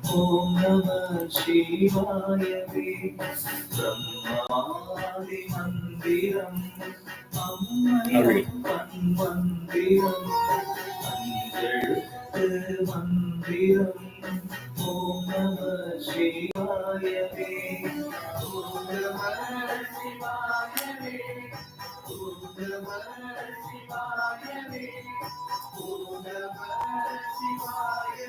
Om Namah Shivaya Brahmadi Mandiram Ammayappan Mandiram Angelukku Mandiram Om Namah Shivaya Om Namah Shivaya Om Namah Shivaya Om Namah Shivaya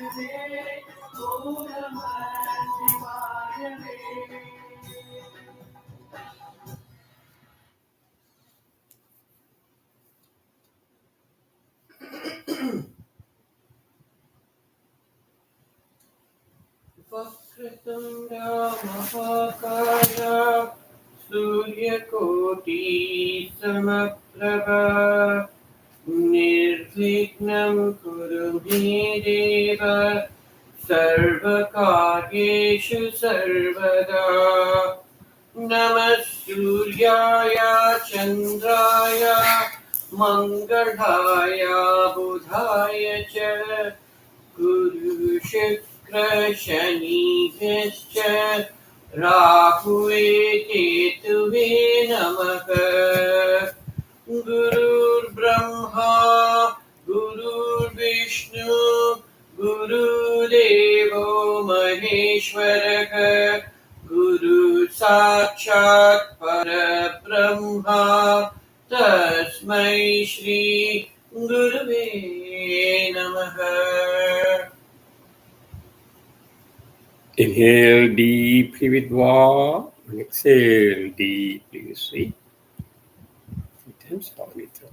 Om Namah Shivaya Vakratunda Mahakaya Suryakoti Samaprabha Nirvignam Kuru me Deva Sarvakaryeshu Sarvada Namah Suryaya Chandraya Mangalaya Budhaya Cha Guru Shukra Shani Bhishcha Rahuve Ketuve Namaha Gurur Brahma Gurur Vishnu Guru Devo Maheshwaraha Guru Sakshat Parabrahma Tasmai Shri Gurave Namaha. Inhale deeply with warmth and exhale deeply with sweet. 3 times slowly through.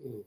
Mm.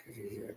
Kriya.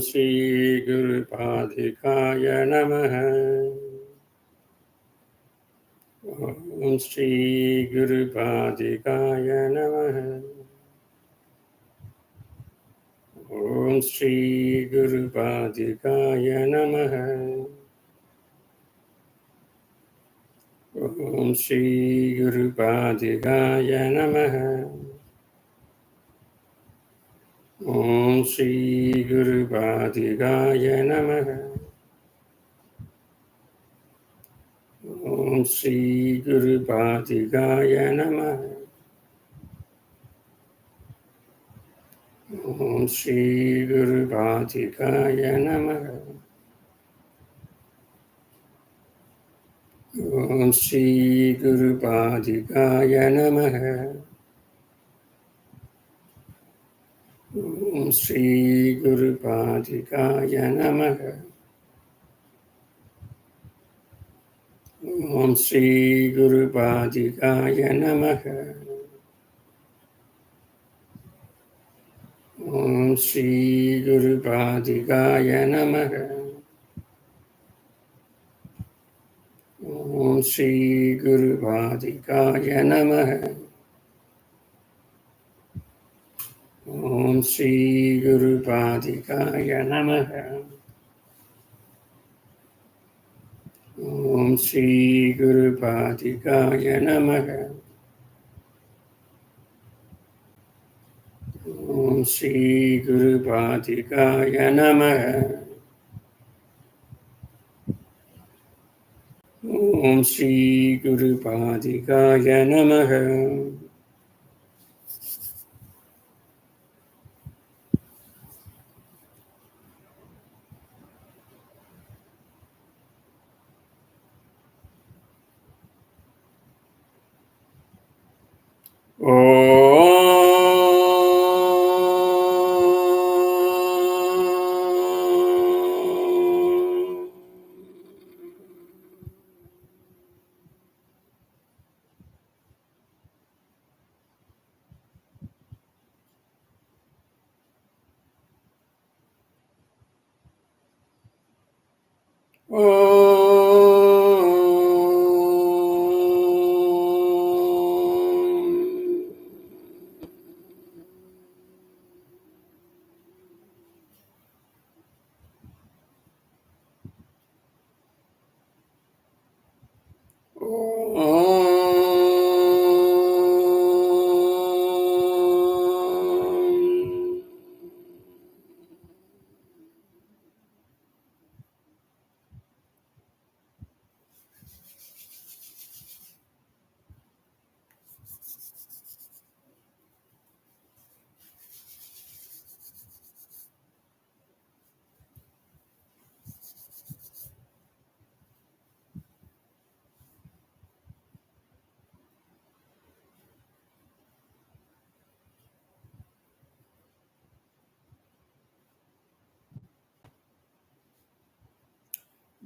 Shri Guru Padikaya Namaha. Om Shri Guru Padikaya Namaha. Om Shri Guru Padikaya Namaha. Om Shri Guru Padikaya Namaha. Om Shri Guru Padikaya Namaha. Om Shri Guru Padikaya Namaha. Om Shri Guru Padikaya Namaha. Om Shri Guru Padikaya Namaha. Om Shri Guru Padikaya Namaha. Om Shri Guru Padikaya Namaha. Om Shri Guru Padikaya Namaha. Om Shri Guru Padikaya Namaha. Om Shri Guru Padikaya Namaha. Om Shri Guru Padikaya Namaha. Om Shri Guru Padikaya Namaha. Om Shri Guru Padikaya Namaha.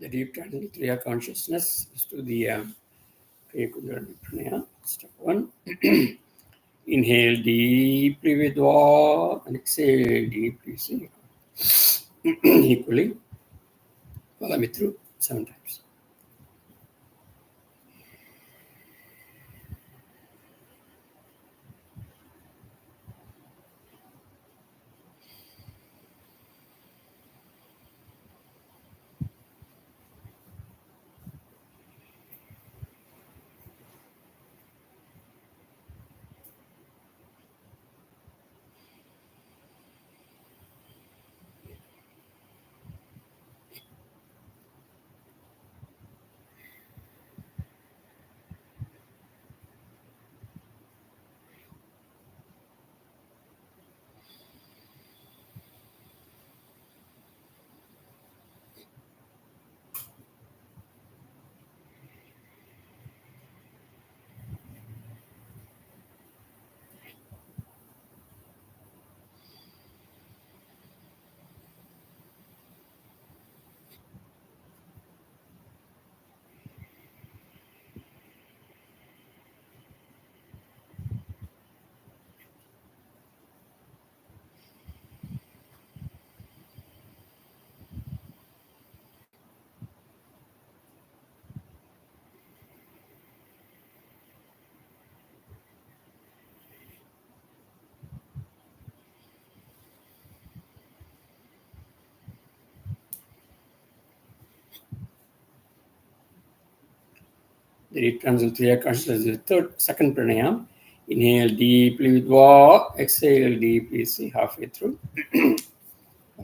The deep and clear consciousness is to the Kriya and Pranayam. Step 1. Inhale deeply with war and exhale deeply. See? Equally. Follow me through 7 times. The deep transcendental Kriya consciousness is the second pranayam. Inhale deeply with Va, exhale deeply, see halfway through.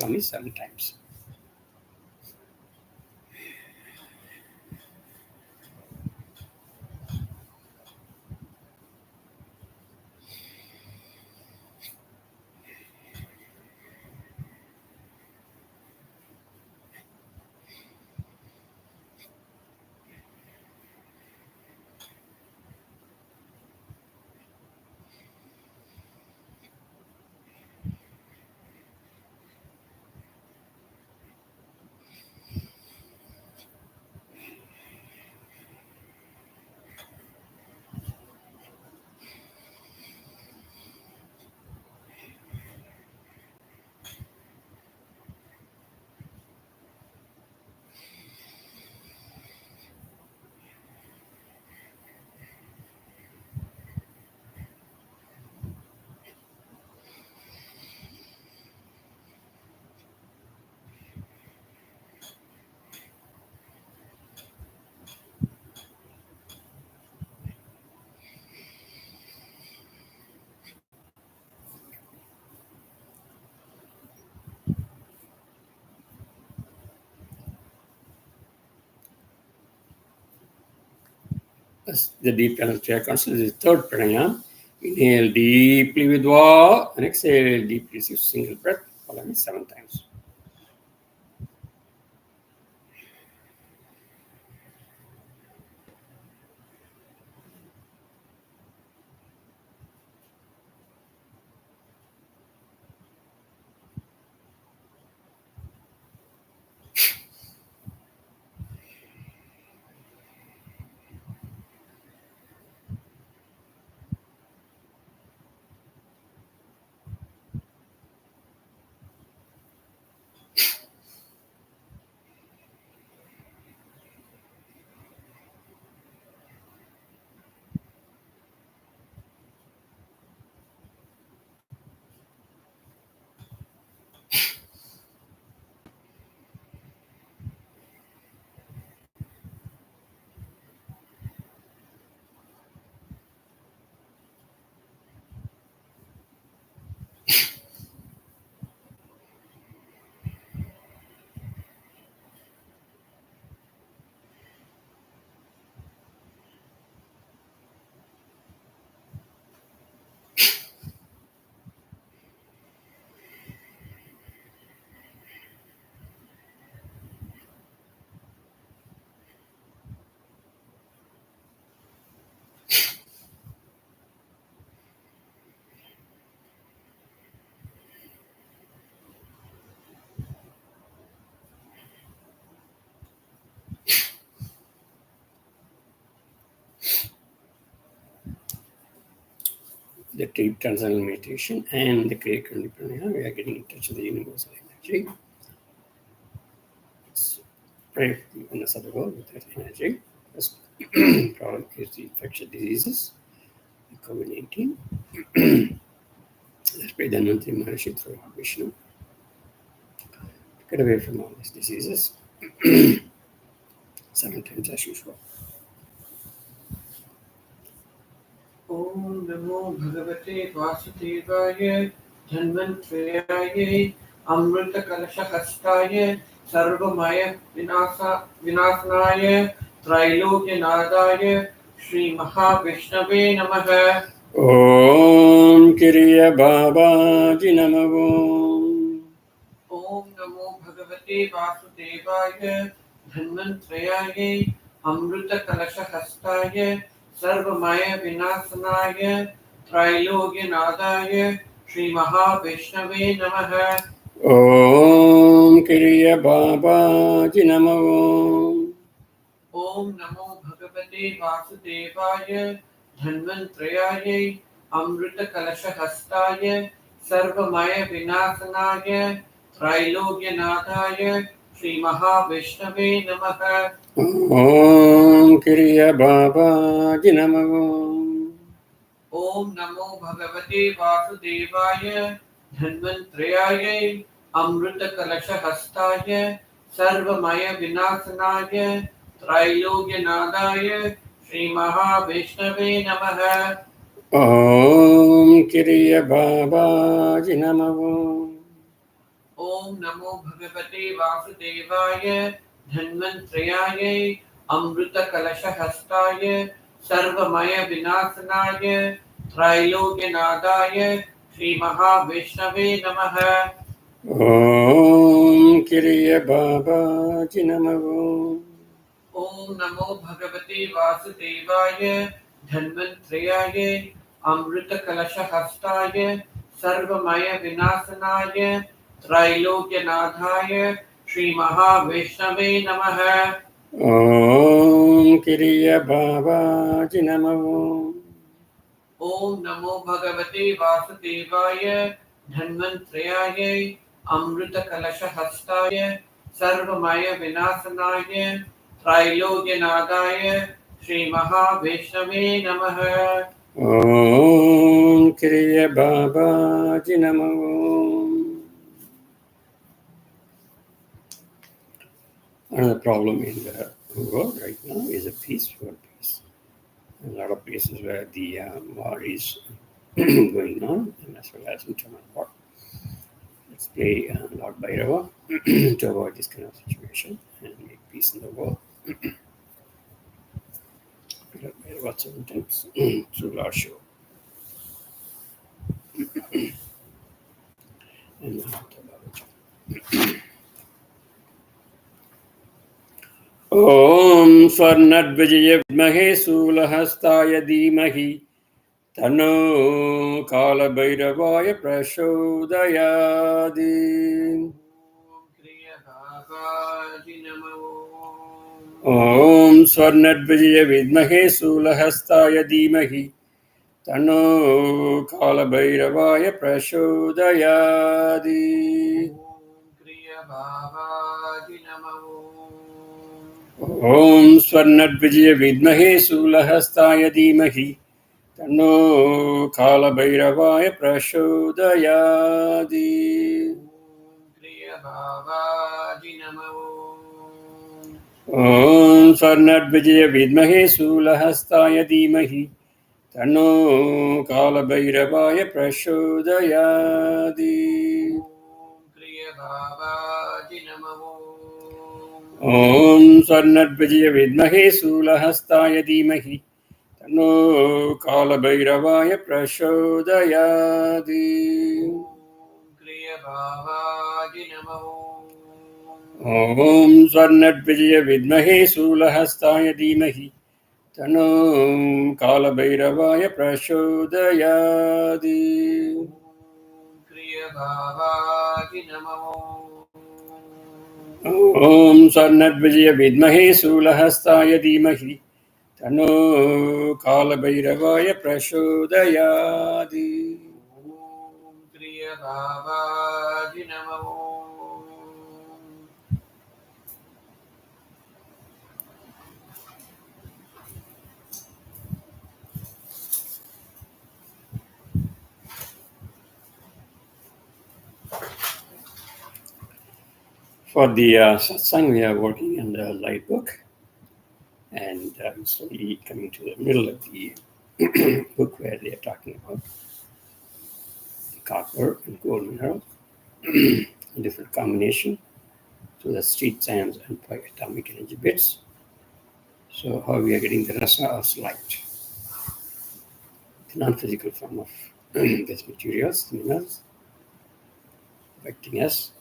Only 7 times. The deep transcendental Kriya consciousness is the third pranayam. Inhale deeply with Va and exhale deeply, see single breath. Follow me 7 times. The deep transcendental meditation and the Kriya Pranayam, we are getting in touch with the universal energy. Let's pray for the oneness of the world with that energy. First problem is the infectious diseases, COVID-19. Let's pray the Nantri Maharishi through Vishnu. Get away from all these diseases. 7 times as usual. Om Namo Bhagavate Vasudevaya Dhanvantrayaya Amrita Kalasha Hastaya Sarvamaya Vinasnaya Trailokya Nadaya Shri Mahavishnave Namaha. Om Kriya Babaji Namo. Om Namo Bhagavate Vasudevaya Dhanvantrayaya Amrita Kalasha Hastaya Sarvamaya Vinasnaya Trailogya Nadaya Shri Mahavishnave Namaha. Om Kriya Babaji Namo. Om Namo Bhagavate Vasudevaya Dhanvantrayaya Amrita Kalasha Hastaya Sarvamaya Vinasnaya Trailogya Nadaya Shri Mahavishnave Namaha. Om Kriya Babaji Namo. Om Namo Bhagavate Vasudevaya Dhanvantrayaya Amrita Kalasha Hastaya Sarvamaya Vinasnaya Trailogya Nadaya Shri Mahavishnave Namaha. Om Kriya Babaji Namo. Om Namo Bhagavate Vasudevaya Dhanvantrayaya Amrita Kalasha Hastaya Sarvamaya Vinasanaya Trailogyanadaya Shri Mahavishnave Namaha. Om Kriya Babaji Namo. Om Namo Bhagavate Vasudevaya Dhanvantrayaya Amrita Kalasha Hastaya Sarvamaya Vinasanaya Trailogyanadhaya Shri Mahavishnave Namaha. Om Kriya Babaji Namo. Om Namo Bhagavate Vasudevaya Dhanvantrayaya Amrita Kalasha Hastaya Sarvamaya Vinasanaya Trailogyanadaya Shri Mahavishnave Namaha. Om Kriya Babaji Namo. Another problem in the world right now is a peaceful peace. A lot of places where the war is going on, and as well as internal war. Let's play Lord Bhairava to avoid this kind of situation and make peace in the world. Lord Bhairava 7 times through Lord Shiva. And Om Swarnadvijaya Vidmahe Sulahastaya Dhimahi Tano Kala Bhairavaya Prachodayadi. Kriya Bhagaji Namo. Om Swarnadvijaya Vidmahe Sulahastaya Dhimahi Tano Kala Bhairavaya Prachodayadi. Kriya Bhagaji Namo. Om Swarnadvijaya Vidmahe Sulahastaya Dhimahi Tano Kala Bhairavaya Prachodayadi. Kriya Bhagaji Namo. Om Swarnadvijaya Vidmahe Sulahastaya Dhimahi Tano Kala Bhairavaya Prachodayadi. Kriya Bhagaji Namo. Om Swarnadvijaya Vidmahe Sulahastaya Dhimahi Tano Kala Bhairavaya Prachodayadi. Kriya Bhagaji Namo. Om Swarnadvijaya Vidmahe Sulahastaya Dhimahi Tano Kala Bhairavaya Prachodayadi. Kriya Bhagaji Namo. Om Swarnadvijaya Vidmahe Sulahastaya Dhimahi Tano Kala Bhairavaya Prachodayadi. Kriya Bhagaji Namo. For the satsang, we are working on the light book, and slowly coming to the middle of the book where they are talking about copper and gold mineral, different combination to the street sands and atomic energy bits. So how we are getting the rasa as light, the non-physical form of these materials, minerals, affecting us.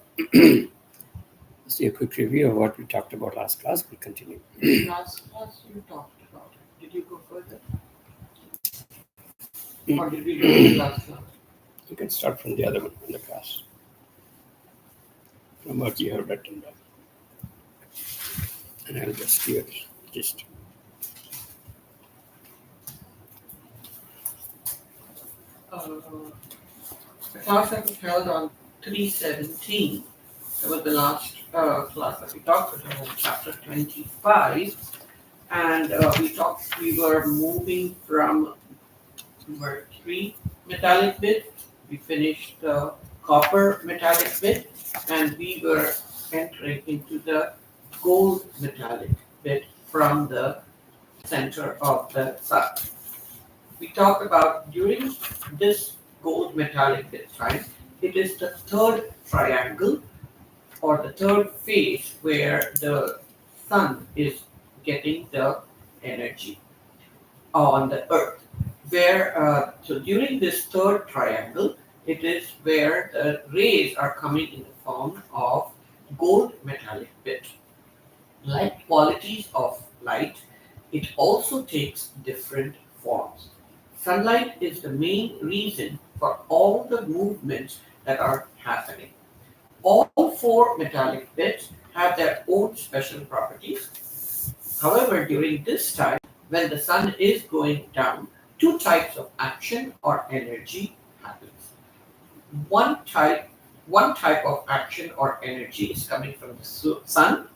Let's do a quick review of what we talked about last class. We'll continue. Last class you talked about it. Did you go further? Or did we do it last class? You can start from the other one in the class, from what you have written down. And I'll just give it just. The class that was held on 3/17, that was the last class that we talked about, chapter 25, and we were moving from number 3 metallic bit. We finished the copper metallic bit, and we were entering into the gold metallic bit from the center of the sun. We talk about during this gold metallic bit time, it is the third triangle or the third phase where the sun is getting the energy on the earth. So during this third triangle, it is where the rays are coming in the form of gold metallic bit. Like qualities of light, it also takes different forms. Sunlight is the main reason for all the movements that are happening. All four metallic bits have their own special properties. However, during this time, when the sun is going down, two types of action or energy happens. One type of action or energy is coming from the sun,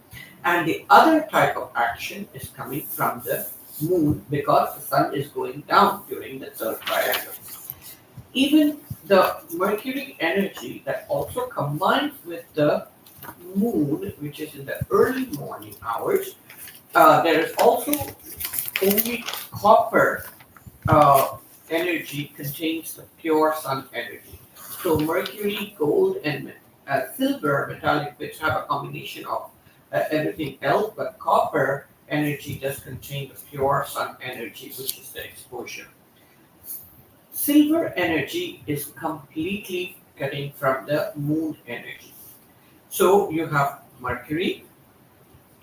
and the other type of action is coming from the moon because the sun is going down during the third triangle. Even the Mercury energy that also combines with the moon, which is in the early morning hours, there is also only copper energy contains the pure sun energy. So Mercury, gold, and silver metallic bits have a combination of everything else, but copper energy does contain the pure sun energy, which is the exposure. Silver energy is completely getting from the moon energy. So you have Mercury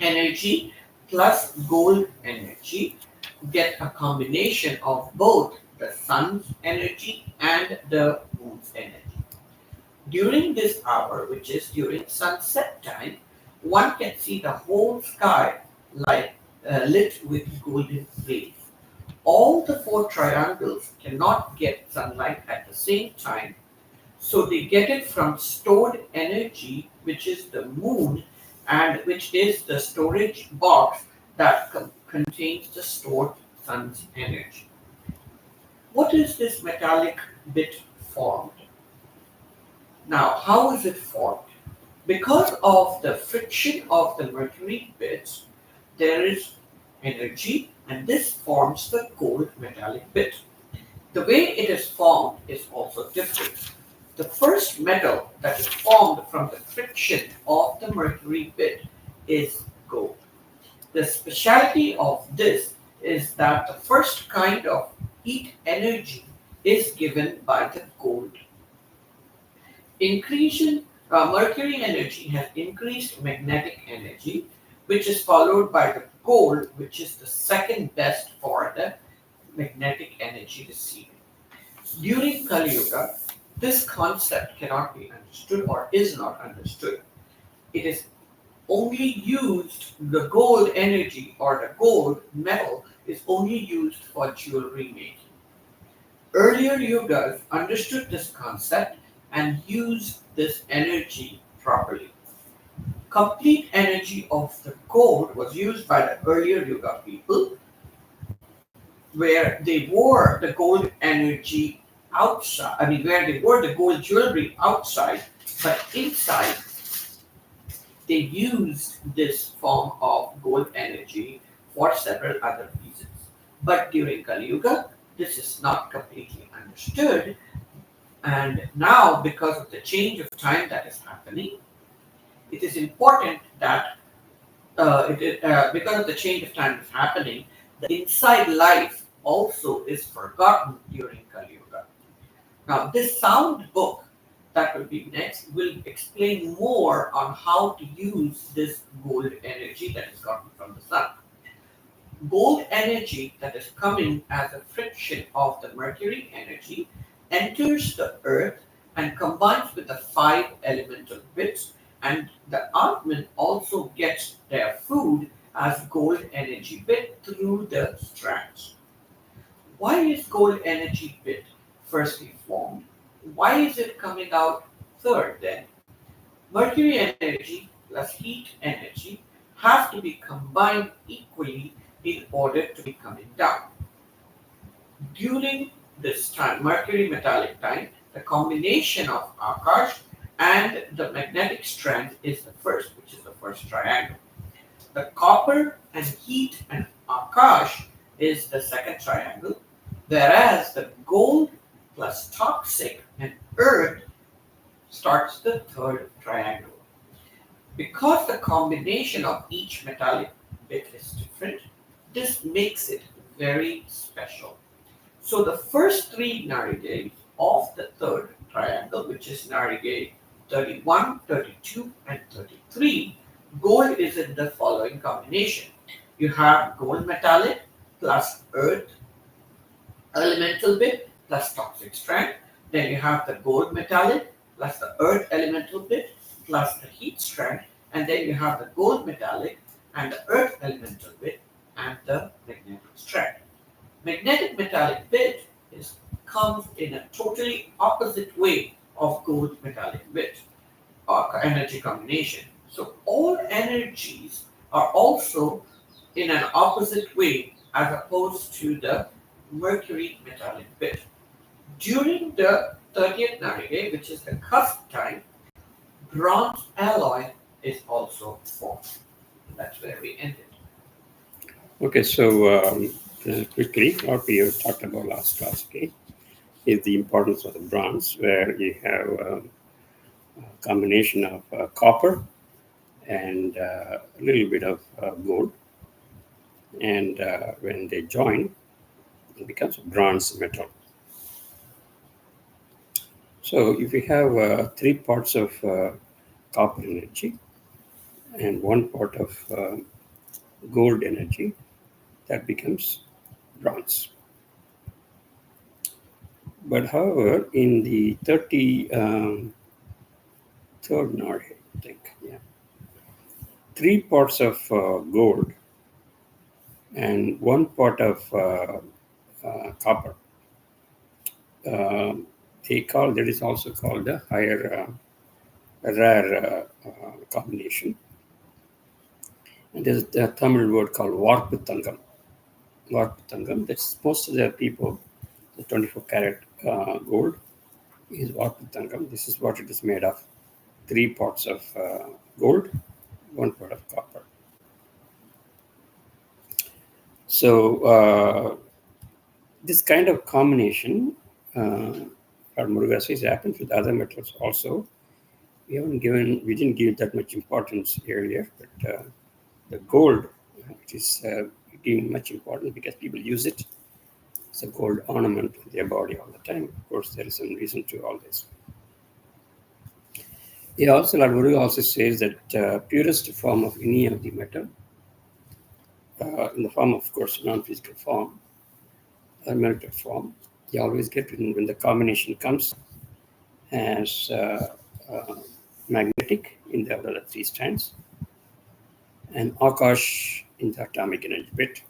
energy plus gold energy get a combination of both the sun's energy and the moon's energy. During this hour, which is during sunset time, one can see the whole sky like lit with golden rays. All the four triangles cannot get sunlight at the same time, so they get it from stored energy, which is the moon, and which is the storage box that contains the stored sun's energy. What is this metallic bit formed? Now, how is it formed? Because of the friction of the mercury bits, there is energy, and this forms the gold metallic bit. The way it is formed is also different. The first metal that is formed from the friction of the mercury bit is gold. The speciality of this is that the first kind of heat energy is given by the gold. Mercury energy has increased magnetic energy, which is followed by the gold, which is the second best for the magnetic energy receiving. During Kali Yuga, this concept cannot be understood or is not understood. It is only used, the gold energy or the gold metal is only used for jewelry making. Earlier yugas understood this concept and used this energy properly. Complete energy of the gold was used by the earlier yuga people, where they wore the gold energy outside, where they wore the gold jewelry outside, but inside they used this form of gold energy for several other reasons. But during Kali Yuga, this is not completely understood. And now, because of the change of time that is happening, it is important that because of the change of time that is happening, the inside life also is forgotten during Kali Yuga. Now, this sound book that will be next will explain more on how to use this gold energy that is gotten from the sun. Gold energy that is coming as a friction of the mercury energy enters the earth and combines with the 5 elemental bits, and the Atman also gets their food as gold energy bit through the strands. Why is gold energy bit firstly formed? Why is it coming out third then? Mercury energy plus heat energy have to be combined equally in order to be coming down. During this time, mercury metallic time, the combination of Akash and the magnetic strand is the first, which is the first triangle. The copper and heat and Akash is the second triangle, whereas the gold plus toxic and earth starts the third triangle. Because the combination of each metallic bit is different, this makes it very special. So the first three narigades of the third triangle, which is narigade 31, 32, and 33, gold is in the following combination. You have gold metallic plus earth elemental bit plus toxic strand. Then you have the gold metallic plus the earth elemental bit plus the heat strand. And then you have the gold metallic and the earth elemental bit and the magnetic strand. Magnetic metallic bit comes in a totally opposite way of gold metallic bit or energy combination. So all energies are also in an opposite way as opposed to the mercury metallic bit. During the 30th narigade, which is the cusp time, bronze alloy is also formed. That's where we ended. Okay, so quickly, what we have talked about last class, okay, is the importance of the bronze, where you have a combination of copper and a little bit of gold. And when they join, it becomes a bronze metal. So if you have 3 parts of copper energy and 1 part of gold energy, that becomes bronze. But however, in the 33rd node, I think, 3 parts of gold and 1 part of copper. They call that is also called a higher rare combination. And there's a Tamil word called Varputangam. Varputangam. That's most of the people. The 24 karat gold is Varputangam. This is what it is made of: 3 parts of gold, 1 part of copper. So this kind of combination, or Muruga says, happens with other metals also. We didn't give that much importance earlier, but the gold, which is given much importance because people use it. It's a gold ornament in their body all the time. Of course, there is some reason to all this. Lord Muruga also says that purest form of any of the metal, in the form of course, non-physical form, or melted form, you always get when the combination comes as magnetic in the other 3 strands, and Akash in the atomic energy bit.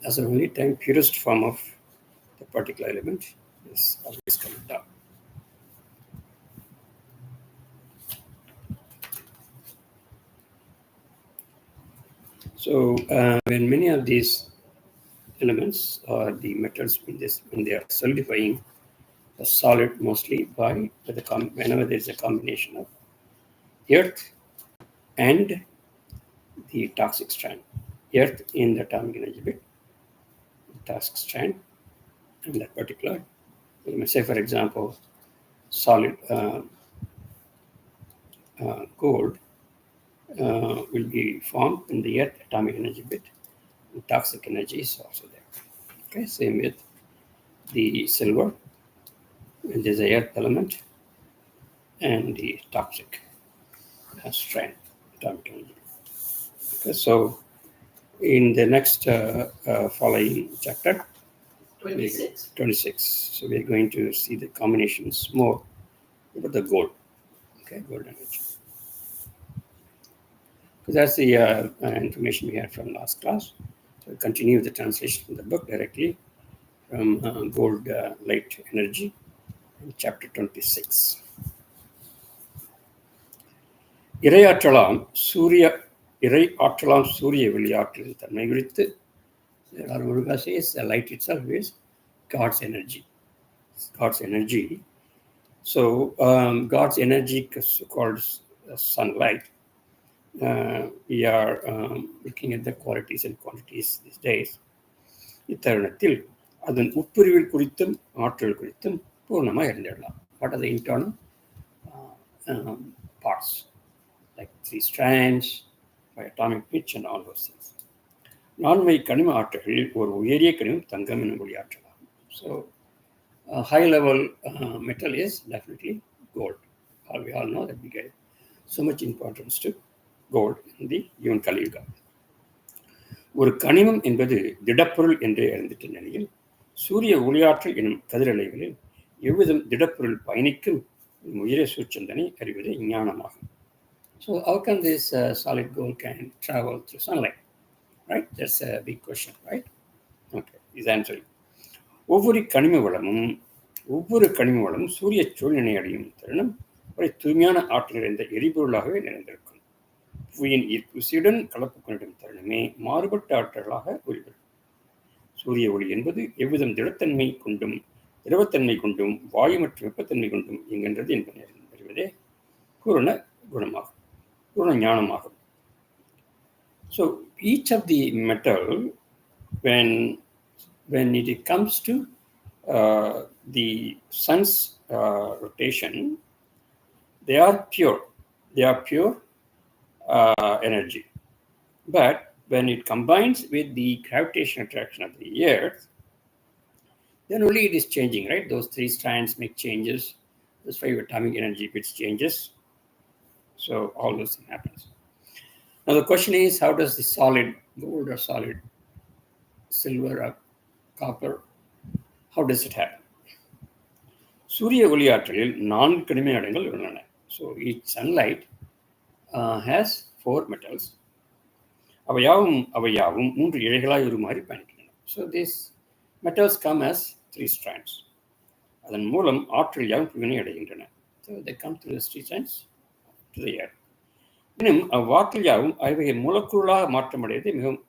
That's the only time purest form of the particular element is always coming down. So when many of these elements or the metals when they are solidifying the solid mostly whenever there is a combination of earth and the toxic strand. Earth in the atomic energy bit, the toxic strand, and that particular. You may say, for example, solid gold will be formed in the earth atomic energy bit. And toxic energy is also there. Okay, same with the silver, and there's a earth element and the toxic strand atomic energy. Okay, so in the next following chapter, 26. So we're going to see the combinations more about the gold. Okay, gold energy. Because that's the information we had from last class. So we'll continue the translation from the book directly from gold light energy in chapter 26. இறையாற்றலாம் சூரிய வெளியாற்றலின் தன்மை குறித்து Muruga says the light itself is God's energy. God's energy. So God's energy is called sunlight. We are looking at the qualities and quantities these days. இத்தருணத்தில் அதன் உட்பிரிவில் குறித்தும் ஆற்றல் குறித்தும் பூர்ணமாக அறிந்திடலாம். What are the internal parts, like 3 strands, by atomic pitch and all those things. நான்மை கனிம ஆற்றல்களில் ஒரு உயரிய கனிமம் தங்கம் என்னும் ஒளி ஆற்றலாகும். So high level metal is definitely gold. We all know that we get so much importance to gold in the even Kali Yuga. ஒரு கனிமம் என்பது திடப்பொருள் என்று அறிந்திட்ட நிலையில் சூரிய ஒளியாற்றல் எனும் கதிரலைகளில் எவ்விதம் திடப்பொருள் பயணிக்கும் உயரிய சூட்சந்தனை அறிவது ஞானமாகும். So how can this solid gold can travel through sunlight? Right? That's a big question, right? Okay, is answering. ஒவ்வொரு கனிம வளமும் சூரிய சூழ்நிலை அடையும் தருணம் ஒரு தூய்மையான ஆற்றல் நிறைந்த எரிபொருளாகவே நிறைந்திருக்கும். புவியின் ஈர்ப்பு விசையுடன் கலப்பு கொண்டிடும் தருணமே மாறுபட்ட ஆற்றலாக உருவெடும். சூரிய ஒளி என்பது எவ்விதம் திரவத்தன்மை கொண்டும் வாயு மற்றும் வெப்பத்தன்மை கொண்டும் இயங்குகின்றது என்பதை அறிவதே பூரண ஞானமாகும். So each of the metal, when it comes to the sun's rotation, they are pure energy. But when it combines with the gravitational attraction of the earth, then only it is changing, right? Those 3 strands make changes. Those 5 atomic energy bits changes. So all those things happens. Now the question is, how does the solid gold or solid silver or copper, how does it happen? சூரிய ஒளியாற்றலில் 4 கனிம இடங்கள் உள்ளன. So each sunlight has 4 metals. அவையாவும் 3 இழைகளாய் உருமாறி பயணிக்கின்றன. So these metals come as 3 strands. அதன் மூலம் ஆற்றல் யாவும் புவியினை அடைகின்றன. So they come through the 3 strands to the earth. இன்னும் அவ்வாற்றல் யாவும் அவைகள் மூலக்கூறாக மாற்றமடைவது மிகவும்.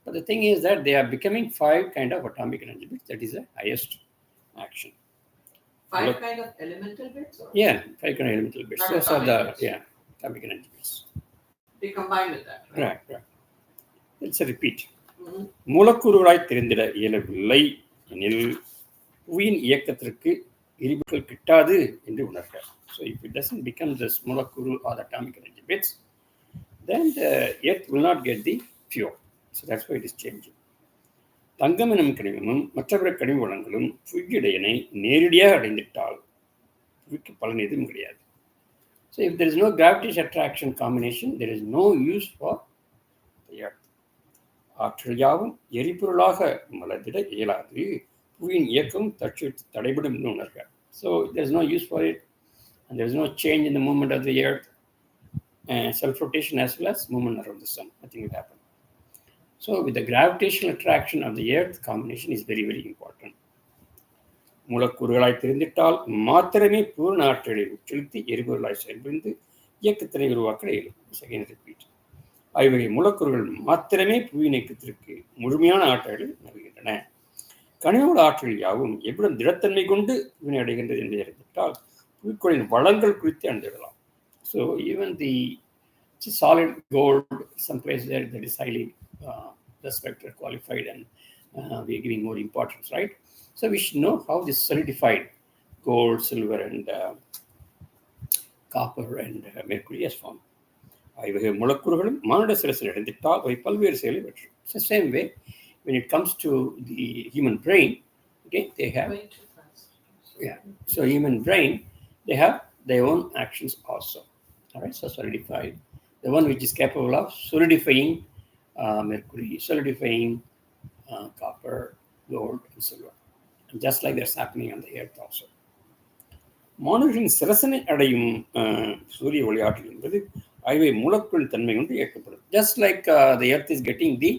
But the thing is that they are becoming 5 kind of atomic energy bits. That is the highest action. 5 kind of elemental bits? Or? Yeah, 5 kind of elemental bits. Those are the atomic energy bits. They combine with that, right? Right. It's a repeat. மூலக்கூறுகளாய் தெரிந்திட இயலவில்லை எனில் புவியின் இயக்கத்திற்கு எரிபொருள் கிட்டாது என்று உணர்க. So if it doesn't become this molecule or the atomic energy bits, then the earth will not get the fuel. So that's why it is changing. தங்கம் எனும் கனிமமும் மற்ற கனிம வளங்களும் புவியிடையனை நேரடியாக அடைந்திட்டால் புவிக்கு பலன் எதுவும் கிடையாது. So if there is no gravitational attraction combination, there is no use for the earth. ஆற்றல் யாவும் எரிபொருளாக மலர்ந்திட இயலாது, புவியின் இயக்கம் தடைபடும் என்று உணர்க. So there is no use for it, and there is no change in the movement of the earth, self-rotation as well as movement around the sun. Nothing will happen. So with the gravitational attraction of the earth, combination is very, very important. மூலக்கூறுகளாய் தெரிந்திட்டால் மாத்திரமே பூர்ண ஆற்றலை உட்செலுத்தி எரிபொருளாய் செயல்புரிந்து இயக்கத்தினை உருவாக்க இயலும். Again repeat. அவைவகை மூலக்கூறுகள் மாத்திரமே புவியின் இயக்கத்திற்கு முழுமையான ஆற்றலை நல்கின்றன. கனிமவள ஆற்றல் யாவும் எவ்விடம் திடத்தன்மை கொண்டு புவினை அடைகின்றது என்று அறிந்துவிட்டால் புவிக்கோளின் வளங்கள் குறித்து அறிந்துவிடலாம். So even the solid gold, someplace there that is highly respected, qualified, and we are giving more importance, right? So we should know how this solidified gold, silver, and copper and mercury is formed. இவகை மூலக்கூறுகளும் மானுட சிரசில் அடைந்திட்டால் அவை பல்வேறு செயலை பெற்றும். It's the same way when it comes to the human brain, okay, they have, so human brain, they have their own actions also. All right, so solidified, the one which is capable of solidifying mercury, solidifying copper, gold, and silver, and just like that's happening on the earth also. மானுடரின் சிரசனை அடையும் சூரிய ஒளியாற்றல் என்பது அவை மூலக்கூறின் தன்மை கொண்டு இயக்கப்படும். Just like the earth is getting the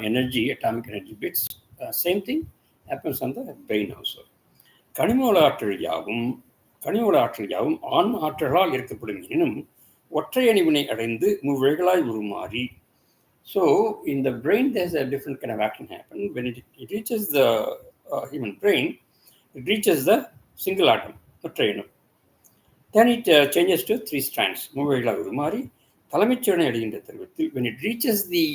energy, atomic energy bits, same thing happens on the brain also. கனிமவள ஆற்றல் யாவும் ஆன்ம ஆற்றலால் இருக்கப்படும் எனினும் ஒற்றை அணிவினை அடைந்து மூவிழைகளாய் உருமாறி. So in the brain there's a different kind of action happen. When it reaches the human brain, it reaches the single atom, ஒற்றை அணு. Then it changes to 3 strands, மூவிழைகளாய் உருமாறி தலைமைச் செயலை அடைகின்ற தருவத்தில் when it reaches the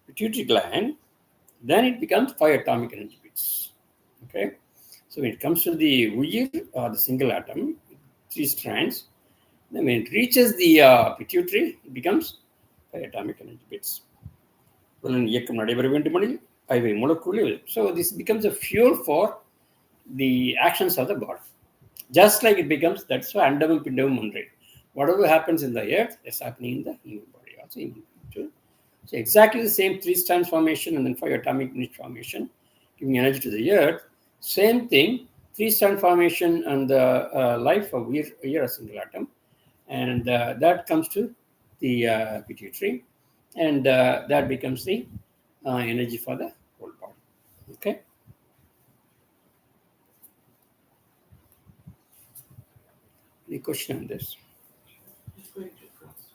pituitary gland, then it becomes 5 atomic energy bits. Okay, so when it comes to the Uyir, or the single atom, 3 strands, then when it reaches the pituitary, it becomes 5 atomic energy bits. So this becomes a fuel for the actions of the body. Just like it becomes, that's why Andamam Pindamam Mandre. Whatever happens in the earth is happening in the human body also. So exactly the same 3 strands formation and then 5 atomic unit formation, giving energy to the earth. Same thing, 3 strand formation and the life of we are a single atom, and that comes to the pituitary, and that becomes the energy for the whole body. Okay. Any question on this? It's going too fast.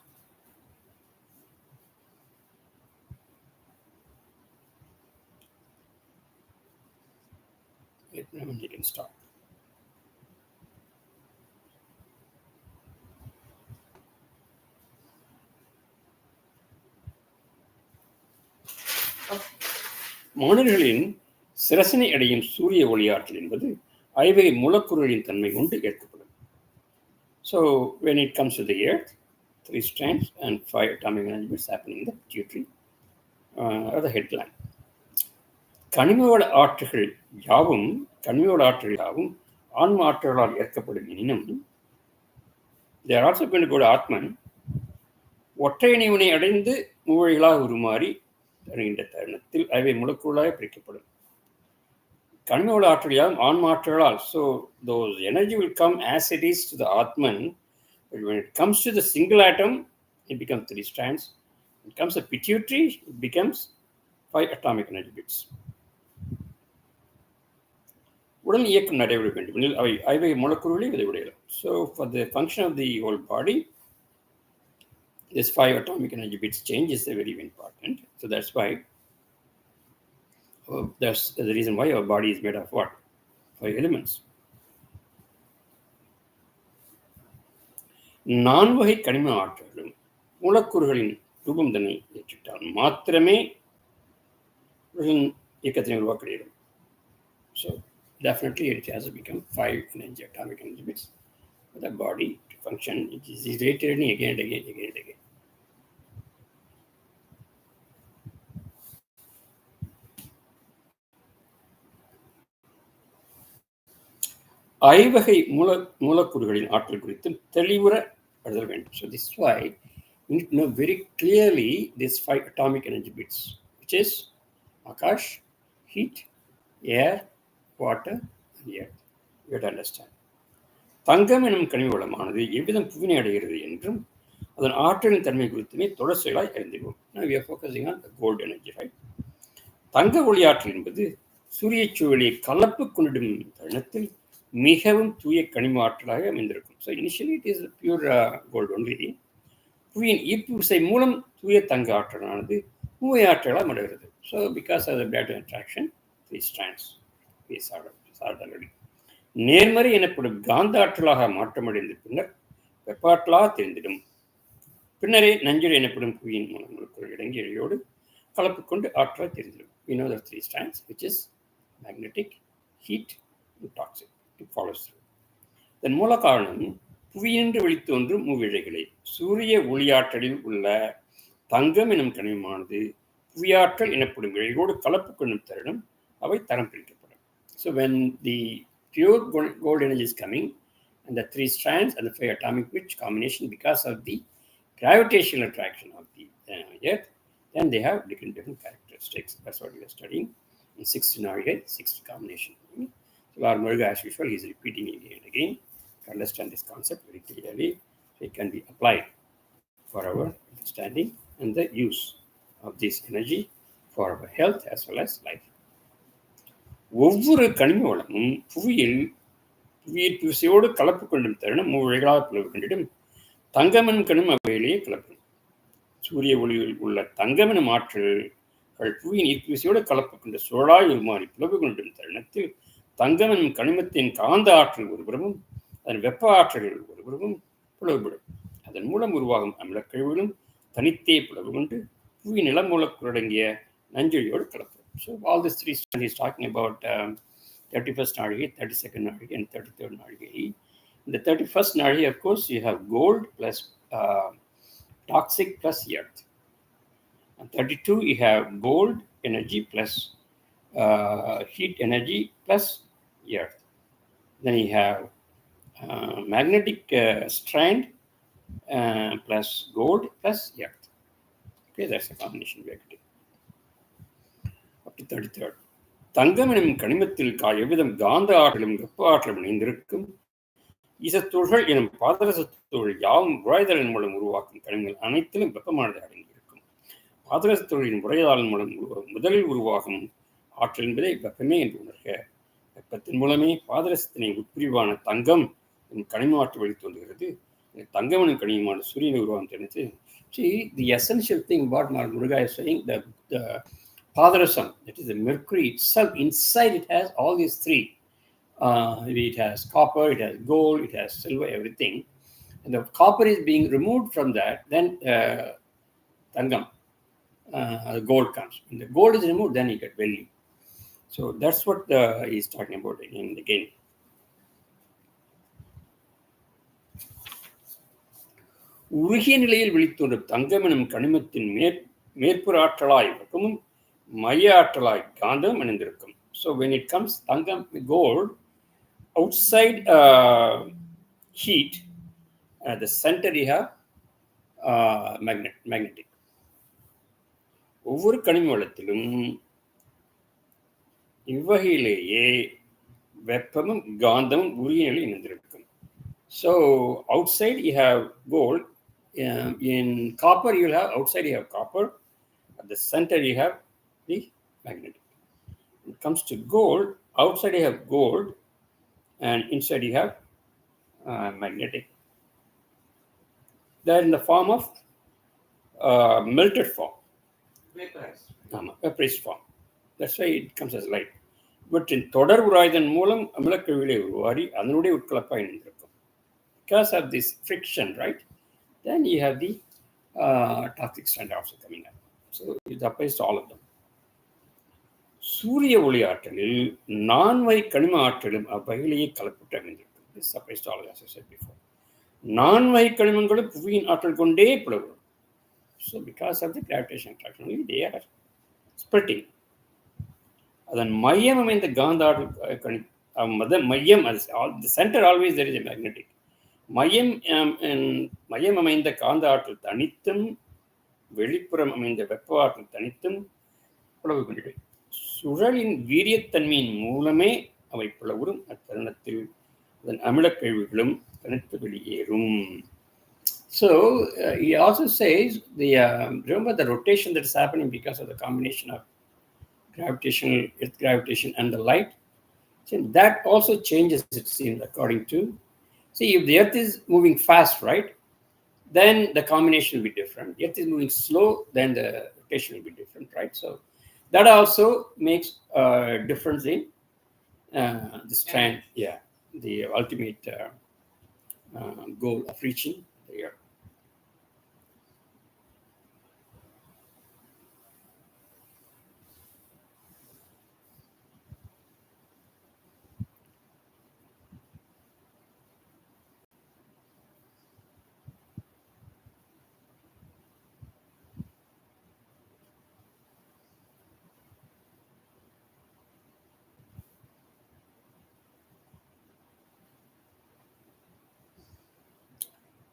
You can stop. மாணவர்களின் சிரசனை அடையும் சூரிய ஒளியாற்றல் என்பது ஐவகை மூலக்கூறுகளின் தன்மை கொண்டு ஏற்கப்படும். So when it comes to the earth, 3 strands and 5 atomic energy happening in the pituitary or the headland. கனிமவள ஆற்றல்கள் யாவும் ஆன்ம ஆற்றலால் ஏற்கப்படும் எனினும், they are also going to go to Atman. ஒற்றை நிவனை அடைந்து மூவழிகளாக உருமாறி தருகின்ற தருணத்தில் அவை மூலக்கூறாக பிரிக்கப்படும். கனிமவள ஆற்றல் யாவும் ஆன்ம ஆற்றலால். So those energy will come as it is to the Atman, but when it comes to the single atom, it becomes 3 strands. When it comes to pituitary, it becomes 5 atomic energy bits. உடல் இயக்கம் நடைபெற வேண்டும். அவை ஐவகை மூலக்கூறுகளை விதைவிடையலாம். So for the function of the whole body, this 5 atomic energy bits change is very important. So that's why, that's the reason why our body is made of what? 5 elements. 4 வகை கனிம ஆற்றலும் மூலக்கூறுகளின் ரூபம் தன்னை ஏற்றிட்டால் மாத்திரமே இயக்கத்தினை உருவாக்க முடியும். So definitely it has to become 5 energy atomic energy bits for the body to function. It is reiterating again and again. ஐவகை மூலக்கூறுகளின் ஆற்றல் குறித்தும் தெளிவுற அறிதல் வேண்டும். So this is why you need to know very clearly these 5 atomic energy bits, which is Akash, heat, air, water, and earth. You have to understand. தங்கம் எனும் கனிம வளமானது எவ்விதம் புவினை அடைகிறது என்றும் அதன் ஆற்றலின் தன்மை குறித்துமே தொடர்ச்சிகளாய் அறிந்திருவோம். Now we are focusing on the gold energy, right? தங்க ஒளியாற்றல் என்பது சூரிய சூழலியை கலப்பு கொண்டிடும் தருணத்தில் மிகவும் தூய கனிம ஆற்றலாக அமைந்திருக்கும். So initially it is pure gold only. புவியின் ஈர்ப்பு விசை மூலம் தூய தங்க ஆற்றலானது மூவை ஆற்றலாக மடைகிறது. So because of the Blatter attraction, 3 strands we saw already. நேர்மறை எனப்படும் காந்த ஆற்றலாக மாற்றமடைந்த பின்னர் வெப்பாற்றலாக தெரிந்திடும். பின்னரே நஞ்சு எனப்படும் புவியின் மூலக்கூறுகள் இறங்கிய இழையோடு கலப்பு கொண்டு ஆற்றலாக தெரிந்திடும். We know the 3 strands, which is magnetic, heat, and toxic. It follows through. இதன் மூல காரணம் புவியின்று வெளித்தோன்றும் மூவிழைகளை சூரிய ஒளியாற்றலில் உள்ள தங்கம் எனும் கனிமமானது புவியாற்றல் எனப்படும் இழையோடு கலப்பு கொள்ளும் தருணம் அவை தரம் பிரிக்கப்படும். So when the pure gold energy is coming and the 3 strands and the 5 atomic bit combination because of the gravitational attraction of the earth, then they have different characteristics. That's what we are studying in 6th navigate, 6th combination. So our Muruga, as usual, he is repeating again and again to understand this concept very clearly, so it can be applied for our understanding and the use of this energy for our health as well as life. ஒவ்வொரு கனிம வளமும் புவியில் விசையோடு கலப்பு கொண்டும் தருணம் மூவிழைகளாக பிளவு கொண்டிடும். தங்கமெனும் கனிம அவையிலேயே கலப்பு. சூரிய ஒளியில் உள்ள தங்கமெனும் ஆற்றல்கள் புவியின் ஈர்ப்பு விசையோடு கலப்பு கொண்ட சுழலாய் உருமாறி பிளவு கொண்டிடும் தருணத்தில் தங்கமெனும் கனிமத்தின் காந்த ஆற்றல் ஒருபுறமும் அதன் வெப்ப ஆற்றல்கள் ஒருபுறமும் பிளவுபடும். அதன் மூலம் உருவாகும் அமிலக்கழிவுகளும் தனித்தே பிளவு கொண்டு புவி நில மூலக்கூறடங்கிய நஞ்சொழியோடு கலப்படும். So all these three strands he's talking about 31st Nadi, 32nd Nadi, and 33rd Nadi. In the 31st Nadi, of course, you have gold plus toxic plus earth. And 32, you have gold energy plus heat energy plus earth. Then you have magnetic strand plus gold plus earth. Okay, that's a combination we are getting. Up to 33rd. தங்கம் எனும் கனிமத்தில் எவ்விதம் காந்த ஆற்றலும் வெப்ப ஆற்றலும் இணைந்திருக்கும் ஈசத்தூள்கள் எனும் பாதரசத்தூள் யாவும் உராய்தலின் மூலம் உருவாக்கும் கனிமங்கள் அனைத்திலும் வெப்பமானது அடங்கியிருக்கும். பாதரசத்தூளின் உரையாடலின் மூலம் முதலில் உருவாகும் ஆற்றல் என்பதை வெப்பமே என்று உணர்க. வெப்பத்தின் மூலமே பாதரசத்தினை உட்பிரிவான தங்கம் எனும் கனிம ஆற்றல் வெளித்தோன்றுகிறது. தங்கம் எனும் கனிமமான சூரியனை உருவாகும் தெரிஞ்சு. See, the essential thing what Muruga is saying, the Padarasam, that is the mercury itself, inside it has all these three. It has copper, it has gold, it has silver, everything. And the copper is being removed from that, then Tangam, gold comes. When the gold is removed, then you get Velli. So that's what he's talking about again and again. உருகிய நிலையில் வெளித்தோன்றும் தங்கம் எனும் கனிமத்தின் மேற்புற ஆற்றலாய் வெப்பமும் மைய ஆற்றலாய் காந்தம் இணைந்திருக்கும். So when it comes tangam gold, outside heat, at the center you have magnetic. ஒவ்வொரு கனிம வளத்திலும் இவ்வகையிலேயே வெப்பமும் காந்தமும் உரிய நிலையில் இணைந்திருக்கும். So outside you have gold, in copper you will have, outside you have copper, at the center you have the magnetic. When it comes to gold, outside you have gold and inside you have magnetic. They are in the form of melted form. Vaporized form. That's why it comes as light. But in தொடர் உராய்தன் மூலம் அமிலக்கழிவுகளை உருவாரி அதனுடைய உட்கலப்பாக இணைந்திருக்கும். Because of this friction, right? Then you have the toxic strand also coming up. So it applies to all of them. சூரிய ஒளி ஆற்றலில் நான்வை கனிம ஆற்றலும் அவ்வகையிலேயே கலப்புற்று அமைந்திருக்கும். This applies to all, as I said before. நான்வை கனிமங்களும் புவியின் ஆற்றல் கொண்டே பிளவும். So because of the gravitational attraction, they are splitting. அதன் மையம் அமைந்த காந்த ஆற்றல் மையம், the center always there is a magnetic. மையம் அமைந்த காந்த ஆற்றல் தனித்தும் வெளிப்புறம் அமைந்த வெப்ப ஆற்றல் தனித்தும் பிளவு கொண்டிருக்கும். சுழலின் வீரியத்தன்மையின் மூலமே அவை பிளவுறும். அத்தருணத்தில் அதன் அமிலக்கழிவுகளும் தனித்து வெளியேறும். So he also says remember the rotation that is happening because of the combination of earth gravitation and the light. So that also changes, it seems, according to. See, if the earth is moving fast, right, then the combination will be different. The earth is moving slow, then the rotation will be different, right? So that also makes a difference in the strand, the ultimate goal of reaching the earth.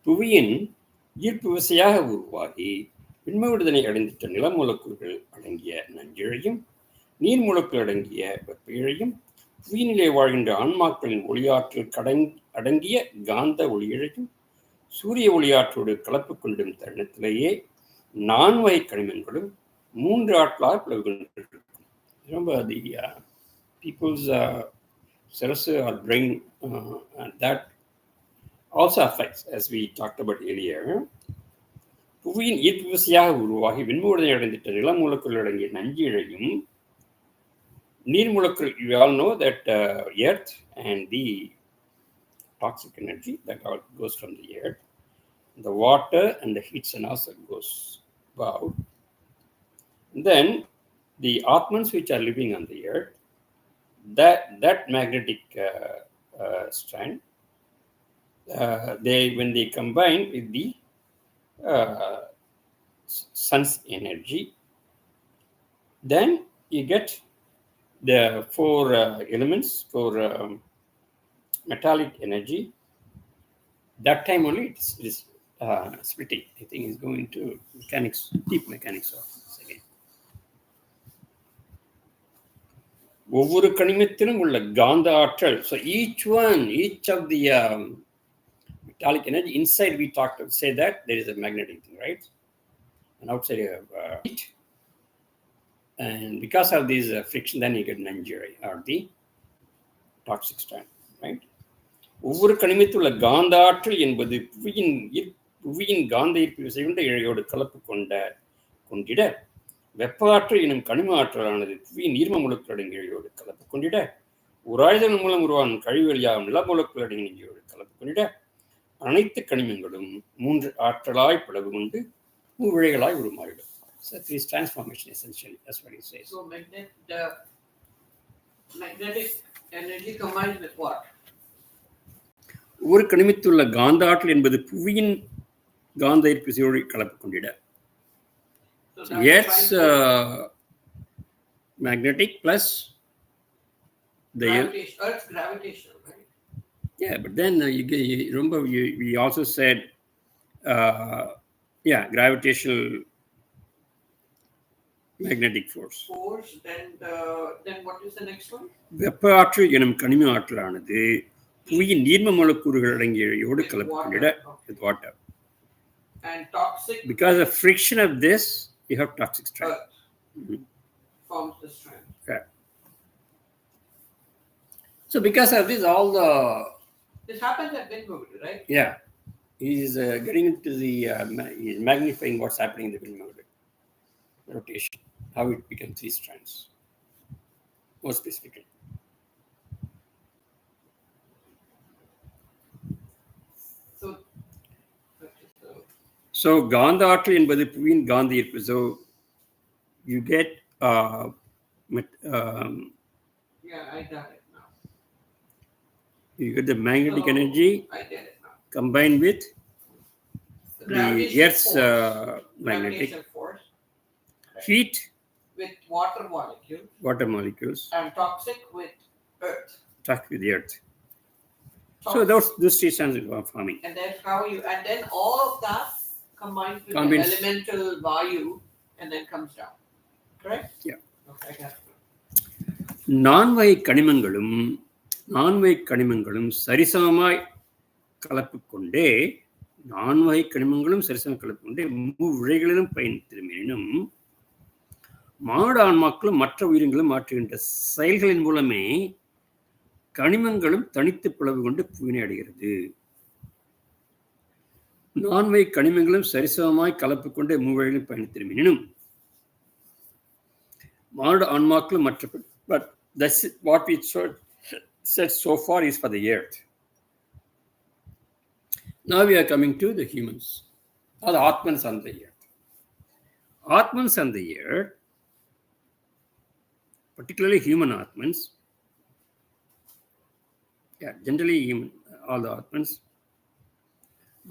புவியின் ஈர்ப்பு விசையாக உருவாகி விண்மவிடுதலை அடைந்திட்ட நிலமூலக்கூறுகள் அடங்கிய நஞ்சிழையும் நீர் மூலக்கூறு அடங்கிய வெப்ப இழையும் புவியினிலே வாழ்கின்ற ஆன்மாக்களின் ஒளியாற்றல் அடங்கிய காந்த ஒளியிழையும் சூரிய ஒளியாற்றோடு கலப்பு கொண்டும் தருணத்திலேயே 4 வகை கனிமங்களும் 3 ஆற்றலாக பிளவு கொண்டிருக்கும். Remember the people's cerebral or brain that also affects, as we talked about earlier. புவியின் ஈர்ப்பு விசையாக உருவாகி விண்மூலத்தை அடைந்திட்ட நில மூலக்கூறுகள் அடங்கிய நஞ்சு இழையும் நீர் மூலக்கூறு, you all know that earth and the toxic energy that all goes from the earth, the water and the heat and also goes above. Then the Atmans which are living on the earth, that magnetic strand, when they combine with the sun's energy, then you get the four elements for metallic energy. That time only it is splitting. I think it's going to mechanics, deep mechanics of this again. ஒவ்வொரு கனிமத்திலும் உள்ள காந்த ஆற்றல். So each of the metallic energy inside, we talked, say that there is a magnetic thing, right? And outside you have heat. And because of this friction, then you get an injury or the toxic strand, right? ஒவ்வொரு கனிமத்தில் உள்ள காந்த ஆற்றல் என்பது புவியின் காந்த ஈர்ப்பு விசை கொண்ட இழையோடு கலப்பு கொண்டிட, வெப்ப ஆற்றல் எனும் கனிம ஆற்றலானது புவியின் நீர்ம மூலக்கூறுடன் இழையோடு கலப்பு கொண்டிட, உராய்தல் மூலம் உருவான கழிவெளியாகும் நில மூலக்கூறுடன் இழையோடு கலப்பு கொண்டிட, அனைத்து கனிமங்களும் 3 ஆற்றலாய் பிளவு கொண்டு மூவிழைகளாய் உருமாறிடும். So this transformation essentially, that's what he says. So the magnetic energy combined with what? ஒவ்வொரு கனிமத்தில் உள்ள காந்த ஆற்றல் என்பது புவியின் காந்த ஈர்ப்பு விசையோடு கலப்பு கொண்டிட. Yes, magnetic plus the Earth's gravitational, right? Yeah, but then you remember we also said, gravitational magnetic force. Then what is the next one? வெப்ப ஆற்றல் எனும் கனிம ஆற்றலானது புவியின் நீர்ம மூலக்கூறுகள் அடங்கிய இழையோடு கலப்பு கொண்டிட, with water. And toxic. Because of friction of this, you have toxic strand. Forms the strand. Okay. So because of this, this happens at Muruga, right? Yeah, he's getting into the he's magnifying what's happening in the Muruga rotation, how it becomes 3 strands, more specifically. So காந்த ஆற்றல் என்பது புவியின் காந்த ஈர்ப்பு. So you get I got it now. You get the magnetic energy I get it now. Combined with the Earth's magnetic force. Heat with water molecules. And toxic with earth. Toxic with the earth. So those 3 strands are forming. And that's how and then all of that combines with the elemental vayu and then comes down. Correct? Yeah. Okay, I got it. நான்வகை கனிமங்களும் சரிசமமாய் கலப்பு கொண்டே மூவிழைகளிலும் பயணித்திருமினும் மானுட ஆன்மாக்களும் மற்ற உயிரினங்களும் ஆற்றுகின்ற செயல்களின் மூலமே கனிமங்களும் தனித்து பிளவு கொண்டு புவினை அடைகிறது. நான்வகை கனிமங்களும் சரிசமமாய் கலப்பு கொண்டே மூவிழைகளிலும் பயணித்திருமினும் மானுட ஆன்மாக்களும் மற்ற, but that's what we said so far is for the earth. Now we are coming to the humans, or the Atmans on the earth. Atmans on the earth, particularly human Atmans, generally human, all the Atmans,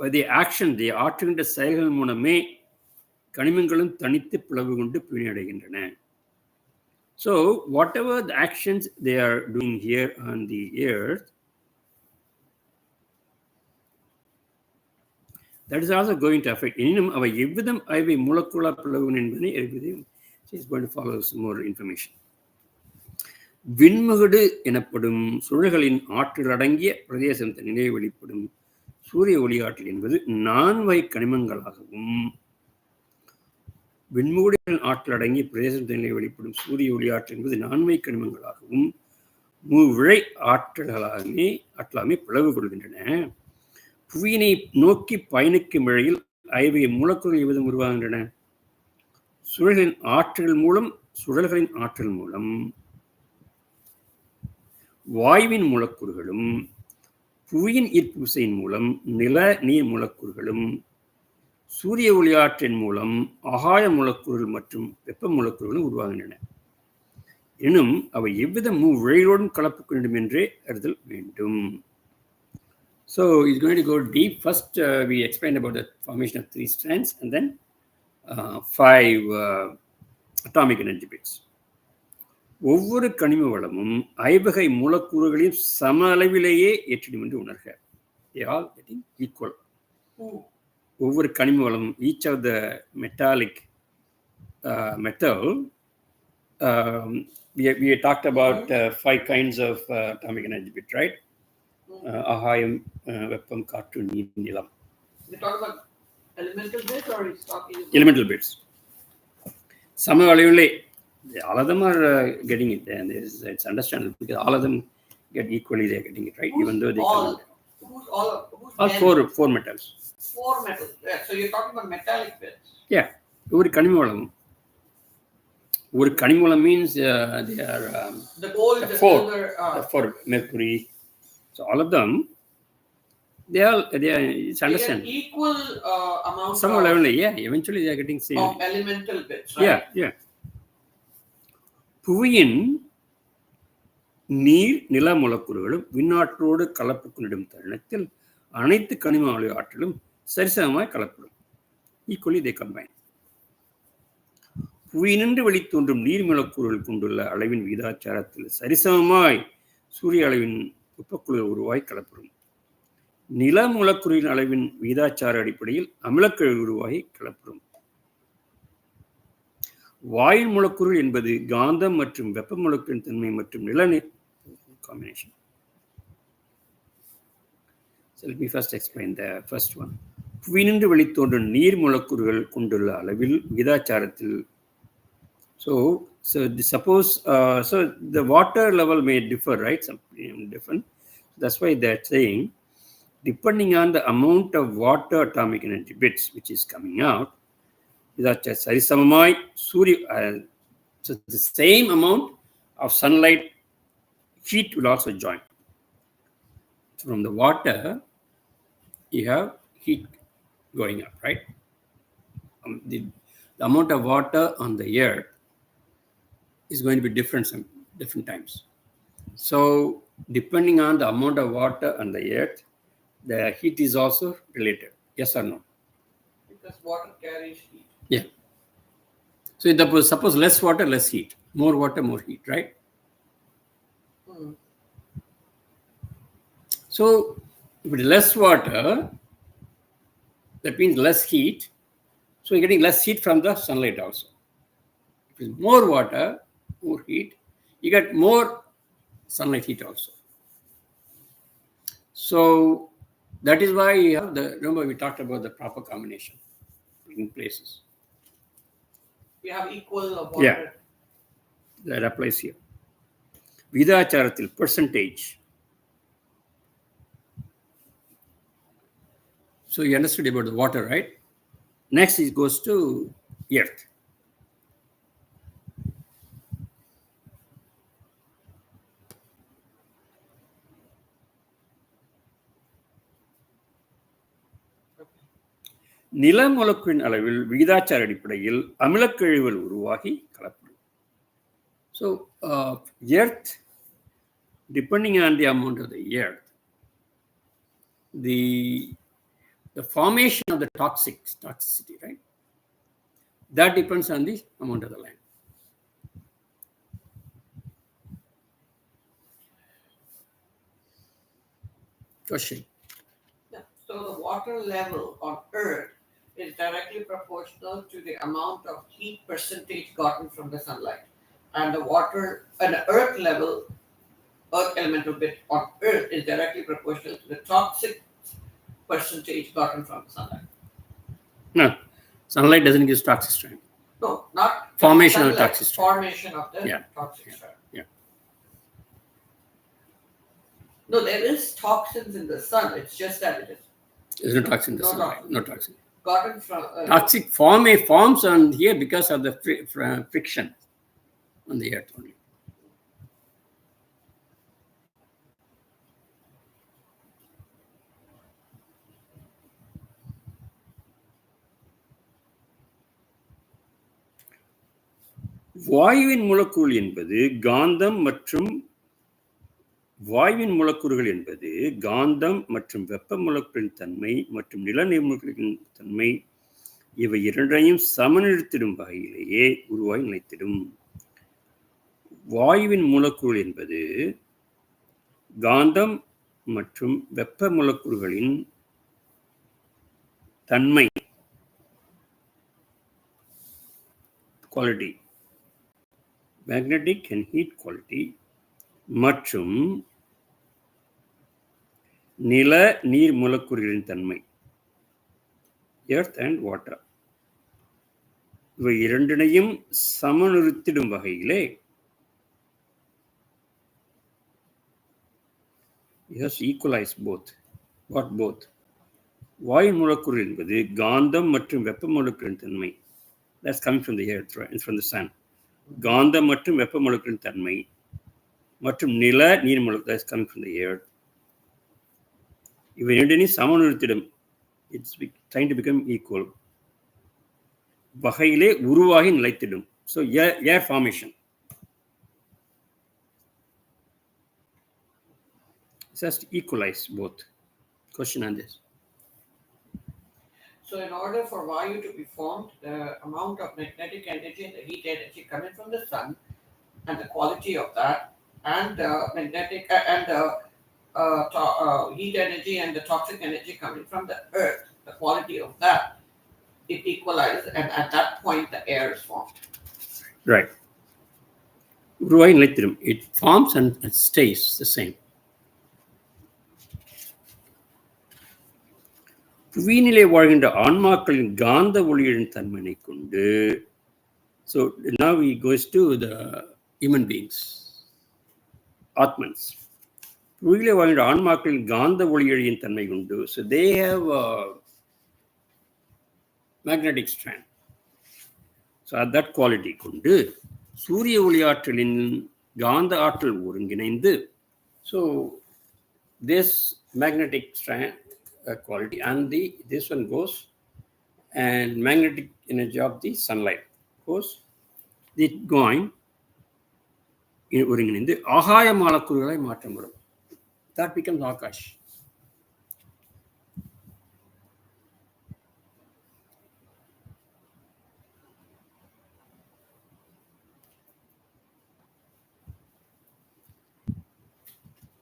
by the action, they ஆற்றுகின்ற செயல்கள் மூலமே கனிமங்களும் தனித்து பிளவு கொண்டு புவினை அடைகின்றன. So whatever the actions they are doing here on the earth, that is also going to affect. She is going to follow some more information. விண்முகடு எனப்படும் சுழல்களின் ஆற்றல் அடங்கிய பிரதேசத்தின் நிலை வெளிப்படும் சூரிய ஒளியாற்றல் என்பது 4 வகை கனிமங்களாகவும், விண்முகடுகளின் ஆற்றல் அடங்கிய பிரதேசத்தின் நிலை வெளிப்படும் சூரிய ஒளியாற்றல் என்பது 4 வகை கனிமங்களாகவும் மூவிழை ஆற்றலாமே பிளவு கொள்கின்றன. புவியினை நோக்கி பயணிக்கும் வழியில் 5 வகை மூலக்கூறுகள் எவ்விதம் உருவாகின்றன. சுழல்களின் ஆற்றல் மூலம் வாயுவின் மூலக்கூறுகளும், புவியின் ஈர்ப்பு விசையின் மூலம் நில நீர் மூலக்கூறுகளும், சூரிய ஒளியாற்றின் மூலம் ஆகாய மூலக்கூறுகள் மற்றும் வெப்ப மூலக்கூறுகளும் உருவாகின்றன. எனும் அவை எவ்வித விழையோடும் கலப்பு வேண்டும் என்றே அறிதல் வேண்டும். So it's going to go deep. First, we explained about the formation of 3 strands and then 5 atomic energy bits. ஒவ்வொரு கனிம வளமும் ஐவகை மூலக்கூறுகளையும் சம அளவிலேயே ஏற்றிடும் என்று உணர்க. They are getting equal. ஒவ்வொரு கனிம வளமும், each of the metallic metal, we talked about 5 kinds of atomic energy bit, right? Ahayam, Veppam, Kaatru, Neer, Nilam. We talk about elemental bits or is talking about elemental bits. Some all of them are getting it, and it's understandable because all of them get equally, they're getting it, right? Who's even though they all, come who's all, who's all four metals. 4 metals. Yeah, so you're talking about metallic bits. Yeah. ஒரு கனிம வளம் means they are the gold, the silver, for mercury. So all of them, they are it's understand equal amount some level, eventually they are getting same of elemental bits, right? Yeah. புவியின் நீர் நில மூலக்கூறுகளும் விண்ணாற்றோடு கலப்பு கொண்டிடும் தருணத்தில் அனைத்து கனிம வள ஆற்றலும் சரிசமமாய் கலப்படும். Equally தே combine. புவியினின்று வெளித்தோன்றும் நீர் மூலக்கூறுகள் கொண்டுள்ள அளவின் விகிதாச்சாரத்தில் சரிசமமாய் சூரிய அளவின் வெப்பக்குழுவை உருவாய் கலப்படும். நில மூலக்கூறின் அளவின் விகிதாச்சார அடிப்படையில் அமிலக்கழிவு உருவாகி கலப்படும். வாயு மூலக்கூறு என்பது காந்தம் மற்றும் வெப்ப மூலக்கூறின் தன்மை மற்றும் நிலநீர் combination. So let me first explain the first one. புவியினின்று வெளித்தோன்றும் நீர் மூலக்கூறுகள் கொண்டுள்ள அளவில் விகிதாச்சாரத்தில். So suppose so the water level may differ, right? Something different. That's why they're saying, depending on the amount of water atomic energy bits which is coming out, சரிசமமாய் சூரிய so the same amount of sunlight heat will also join. From the water, you have heat going up, right? The amount of water on the earth is going to be different some different times. So depending on the amount of water on the earth, the heat is also related. Yes or no? Because water carries heat. Yeah. So suppose less water, less heat. More water, more heat, right? So if it is less water, that means less heat. So you're getting less heat from the sunlight also. If it's more water, more heat, you get more sunlight heat also. So that is why you have remember we talked about the proper combination in places. We have equal water. Yeah, that applies here. Vidacharatil percentage. So you understood about the water, right? Next it goes to earth. நில மூலக்கூறின் அளவில் விகிதாச்சார அடிப்படையில் அமிலக்கழிவுகள் உருவாகி கலப்படும். So earth, depending on the amount of the earth, the formation of the toxicity, right? That depends on the amount of the land. Question. Yeah. So the water level on Earth is directly proportional to the amount of heat percentage gotten from the sunlight, and the Earth level, Earth elemental bit on Earth is directly proportional to the toxic percentage gotten from the sunlight. No, sunlight doesn't give toxic strand. No, not formation sunlight, of toxic strand. Formation of the toxic strand. Yeah. No, there is toxins in the sun. It's just that it is. There's no toxin in the sunlight. No toxin. Gotten from toxic forms on here because of the friction on the earth only. வாயுவின் மூலக்கூறு என்பது காந்தம் மற்றும் வாயுவின் மூலக்கூறுகள் என்பது காந்தம் மற்றும் வெப்ப மூலக்கூறின் தன்மை மற்றும் நிலநீர் மூலக்கூறின் தன்மை இவை இரண்டையும் சமநிறுத்திடும் வகையிலேயே உருவாகி நிலைத்திடும். வாயுவின் மூலக்கூறு என்பது காந்தம் மற்றும் வெப்ப மூலக்கூறுகளின் தன்மை quality, magnetic and heat quality மற்றும் நில நீர் மூலக்கூறுகளின் தன்மை எர்த் அண்ட் வாட்டர் இவை இரண்டினையும் சமநிறுத்திடும் வகையிலே ஈக்குவலைஸ் போத். What both? வாயு மூலக்கூறு என்பது காந்தம் மற்றும் வெப்ப மூலக்கூறின் தன்மை. That's coming from the earth, right? It's from the sun. காந்தம் மற்றும் வெப்ப மூலக்கூறின் தன்மை மற்றும் நில நீர் மூலக்கூறு, that's coming from the earth. இவை இரண்டினையும் சமநிறுத்திடும், it's trying to become equal வகையிலே உருவாகி நிலைத்திடும். So air formation. Just equalize both. Question on this. So in order for Vayu to be formed, the amount of magnetic energy and the heat energy coming from the sun and the quality of that, and the magnetic and the heat energy and the toxic energy coming from the earth, the quality of that, it equalizes, and at that point the air is formed. Right. உருவாகி நிலைத்திடும். It forms and it stays the same. புவியினிலே வாழ்கின்ற ஆன்மாக்களின் காந்த ஒளியின் தன்மையை கொண்டு, so now he goes to the human beings, Atmans. புவியிலே வாழ்கின்ற ஆன்மாக்களின் காந்த ஒளியின் தன்மை கொண்டு, so they have a magnetic strand. So at that quality கொண்டு சூரிய ஒளி ஆற்றலின் காந்த ஆற்றல் ஒருங்கிணைந்து, so this magnetic strand quality and this one goes, and magnetic energy of the sunlight goes, it going ஒருங்கிணைந்து ஆகாய மூலக்கூறுகளை மாற்றப்படும். That becomes Akash.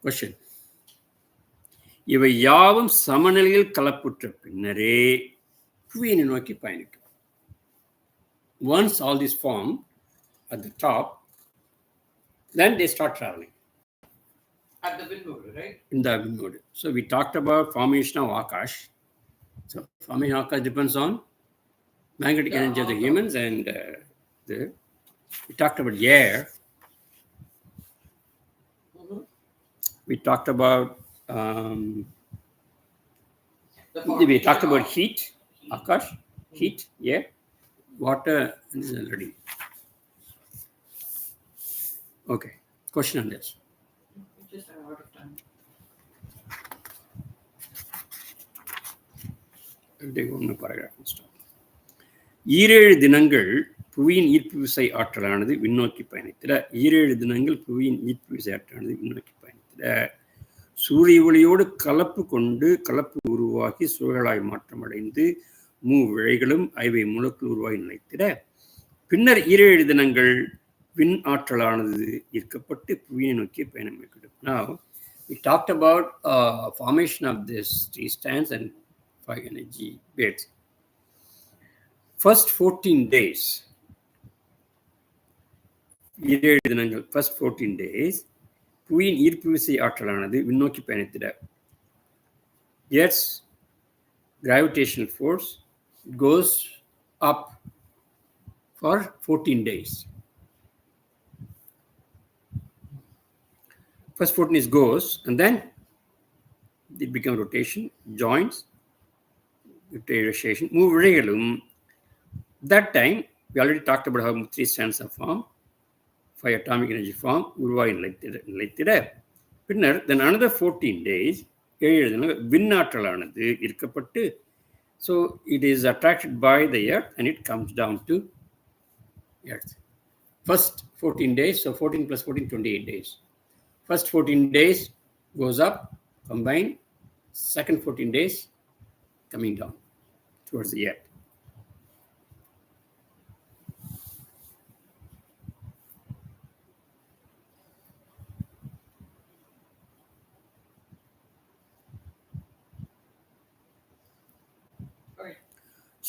Question. இவை யாவும் சமநிலையில் கலப்புற்ற பின்னரே புவியினை நோக்கி பயணிக்கும். Once all this form at the top, then they start traveling. At the wind mode, right? In the wind mode. So we talked about formation of Akash. So formation of Akash depends on magnetic energy of the humans, and we talked about air. We talked about we talked about heat, Akash, heat, air, water, and this is already. Okay, question on this. Just out of time. I'll take one more paragraph and stop. 7 தினங்கள் புவியின் ஈர்ப்பு விசை ஆற்றலானது விண்ணோக்கி பயணித்திட, 7 தினங்கள் புவியின் ஈர்ப்பு விசை ஆற்றலானது விண்ணோக்கி பயணித்திட, சூரிய ஒளியோடு கலப்பு உருவாகி சுழலாய் மாற்றமடைந்து விழைகளும் ஐவை மூலக்கூறு உருவாகி நிலைத்திட, பின்னர் 7 தினங்கள் விண் ஆற்றலானது ஈர்க்கப்பட்டு புவியை நோக்கி பயணம் மேற்கொள்ளும். Now we talked about formation of this 3 strands and 5 energy beds. First 14 days, 7 தினங்கள், first 14 days புவியின் ஈர்ப்பு விசை ஆற்றலானது விண்ணோக்கி பயணித்திட, Earth's gravitational force goes up for 14 days. First 14 days goes, and then it becomes rotation, joints, rotation, விழைகளும். That time we already talked about how 3 strands are formed, 5 atomic energy form உருவாகி நிலைத்திட, பின்னர் then another 14 days 7 தினங்கள் விண்ணாற்றலானது ஈர்க்கப்பட்டு, so it is attracted by the earth and it comes down to earth. First 14 days, so 14 plus 14, 28 days. First 14 days goes up, combined. Second 14 days coming down towards the end.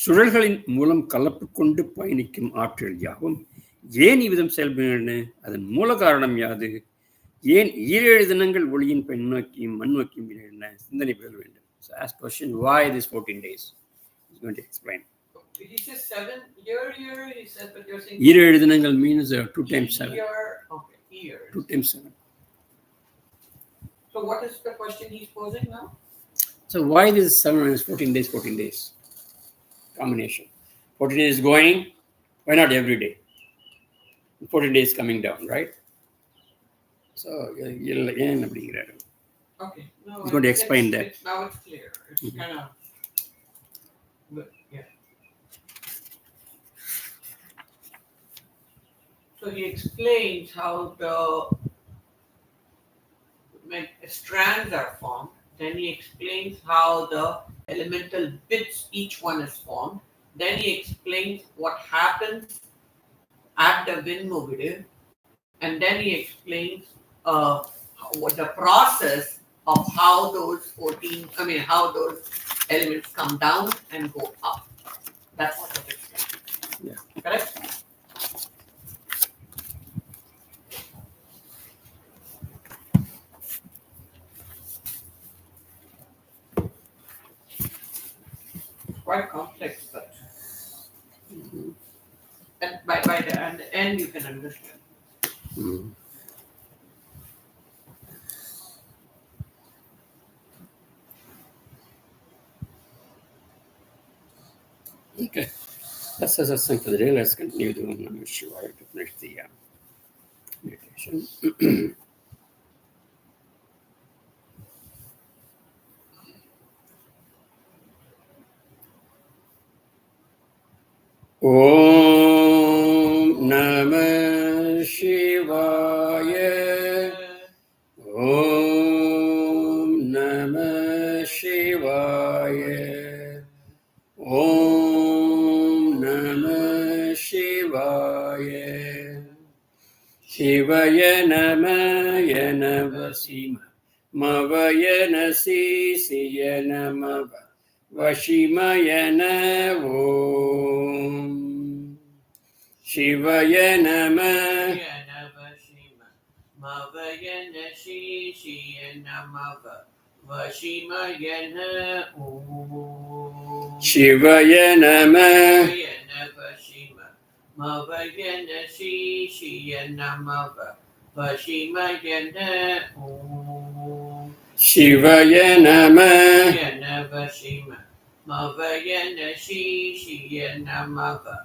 சுழல்களின் மூலம் கலப்பு கொண்டு பயணிக்கும் ஆற்றல் யாவும் ஏன் இவ்விதம் செயல்படுகின்றன? அதன் மூல காரணம் யாது? ஏன் 7 தினங்கள் ஒளியின் பெண் நோக்கியும் மண் நோக்கியும் விழுகின்றன? சிந்தனை பெற வேண்டும். So ask question, why this 14 days? He's going to explain. He says 7 year, he said, but you're saying 7 தினங்கள் means 2 times 7. year, okay, years. 2 times 7. So what is the question he's posing now? So why this 7 minus 14 days, 14 days? Combination. 14 days going, why not every day? 14 days coming down, right? So, Okay. No, he's going to explain that. Now it's clear. It's kind of good, yeah. So he explains how the strands are formed. Then he explains how the elemental bits, each one is formed. Then he explains what happens at the Vinmugadu. And then he explains what the process of how those how those elements come down and go up. That's what it explains. Yeah. Correct? Quite complex, but and by the end you can understand. Okay. That's the Sathsang for the day. Let's continue doing Namah Shivaya to finish the meditation. Om Namah Shivaya. Om Namah Shivaya. Om Namah Shivaya. Shivaya Namaya Navasima. Mavaya Nasisiya Namava. Vashimayana Om Shivaya Namah Mavayana Shishiyana Mava Vashimayana Om Shivaya Namah Mavayana Shishiyana Mava Vashimayana Om Shivaya Namah Mavayana Shishiyana Mava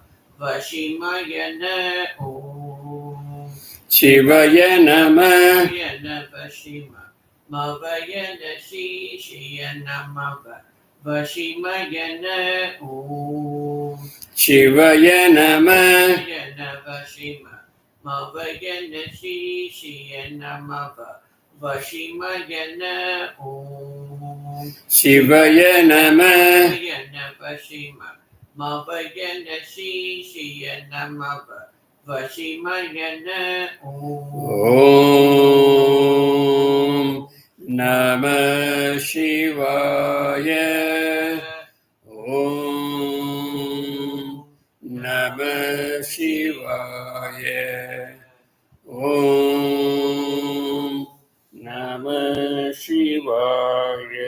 Vashimayana Om Shivaya Namah Mavayana Shishiyana Mava Vashimayana Om Shivaya Namah Mavayana Shishiyana Mava Vashimayana Om Shivaya Namah Mavayana Shishiyana Mava Vashimayana Om Namah Shivaya. Om Namah Shivaya. Om Namah Shivaya.